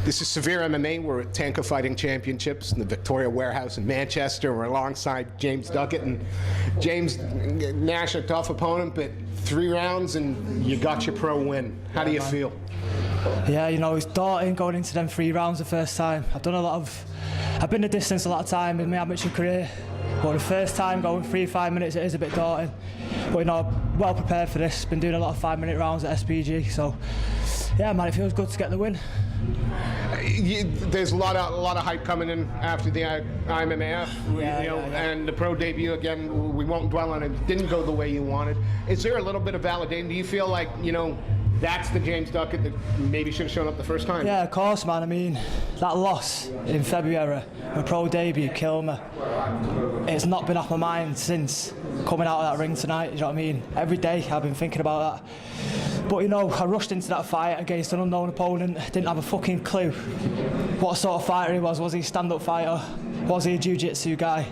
This is Severe MMA. We're at Tanko Fighting Championships in the Victoria Warehouse in Manchester. We're alongside James Duckett. And James, Nash, a tough opponent, but 3 rounds and you got your pro win. How do you feel? Yeah, you know, it's daunting going into them 3 rounds the first time. I've been the distance a lot of time in my amateur career, but the first time going 3-5 minutes, it is a bit daunting. But you know, well prepared for this. Been doing a lot of 5-minute rounds at SPG, so yeah, man, it feels good to get the win. There's a lot of hype coming in after the IMMAF, and the pro debut. Again, we won't dwell on it. It didn't go the way you wanted. Is there a little bit of validation? Do you feel like, you know, that's the James Duckett that maybe should have shown up the first time? Yeah, of course, man. I mean, that loss in February, my pro debut, killed me. It's not been off my mind since coming out of that ring tonight. You know what I mean? Every day I've been thinking about that. But you know, I rushed into that fight against an unknown opponent. Didn't have a fucking clue what sort of fighter he was. Was he a stand-up fighter? Was he a jiu-jitsu guy?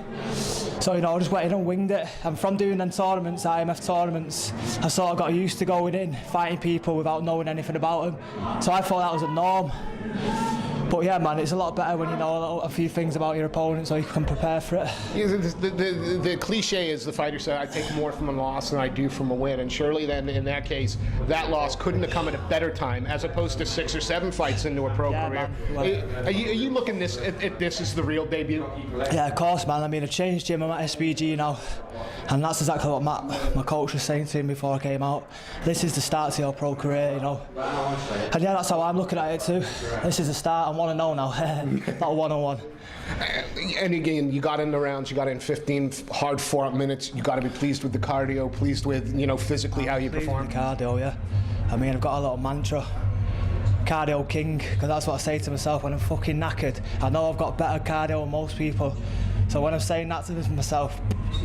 So you know, I just went in and winged it. And from doing them tournaments, IMF tournaments, I sort of got used to going in, fighting people without knowing anything about them. So I thought that was a norm. But yeah, man, it's a lot better when you know a few things about your opponent so you can prepare for it. Yeah, the cliche is the fighter said, I take more from a loss than I do from a win. And surely then, in that case, that loss couldn't have come at a better time as opposed to 6 or 7 fights into a pro career. Man, are you looking at this as the real debut? Yeah, of course, man. I mean, I changed gym. I'm at SPG now. And that's exactly what my coach was saying to me before I came out. This is the start to your pro career, you know. And yeah, that's how I'm looking at it too. This is the start. I want to know now, not one-on-one. And again, you got in the rounds, you got in 15 hard 4-up minutes. You got to be pleased with the cardio, pleased with, you know, physically how you perform. The cardio, yeah. I mean, I've got a little mantra. Cardio king, because that's what I say to myself when I'm fucking knackered. I know I've got better cardio than most people. So when I'm saying that to myself,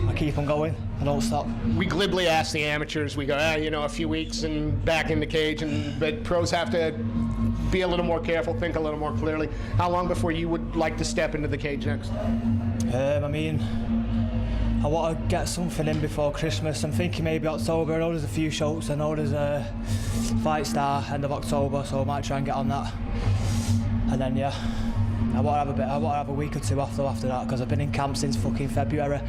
I keep on going. I don't stop. We glibly ask the amateurs, we go, you know, a few weeks and back in the cage, but pros have to be a little more careful, think a little more clearly. How long before you would like to step into the cage next? I mean, I want to get something in before Christmas. I'm thinking maybe October. I know there's a few shows. I know there's a Fight Star end of October, so I might try and get on that. And then yeah, I want to have a week or 2 off though after that, because I've been in camp since fucking February,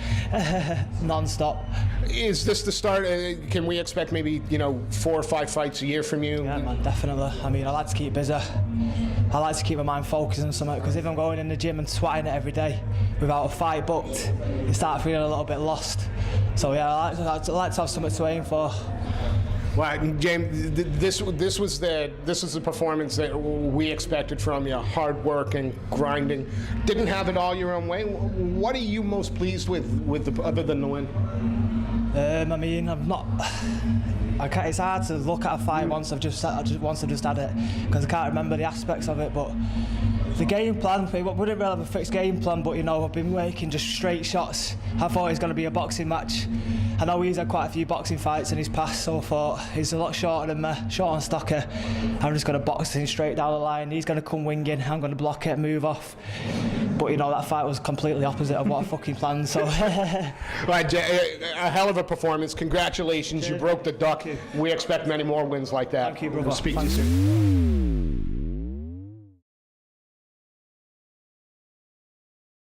non-stop. Is this the start? Can we expect maybe, you know, 4 or 5 fights a year from you? Yeah, man, definitely. I mean, I like to keep busy. I like to keep my mind focused on something, because if I'm going in the gym and swatting it every day without a fight booked, you start feeling a little bit lost. So yeah, I like to have something to aim for. Well, James, this was the performance that we expected from you. Hard work and grinding. Didn't have it all your own way. What are you most pleased with other than the win? I mean, it's hard to look at a fight once I've just had it, because I can't remember the aspects of it. But the game plan, we wouldn't really have a fixed game plan, but you know, I've been making just straight shots. I thought it was going to be a boxing match. I know he's had quite a few boxing fights in his past, so I thought he's a lot shorter than me, short on stocker. I'm just going to box him straight down the line. He's going to come winging, I'm going to block it, move off. But you know, that fight was completely opposite of what I fucking planned, so. Right, a hell of a performance. Congratulations, you broke the duck. We expect many more wins like that. Thank you, brother. We'll speak to you soon.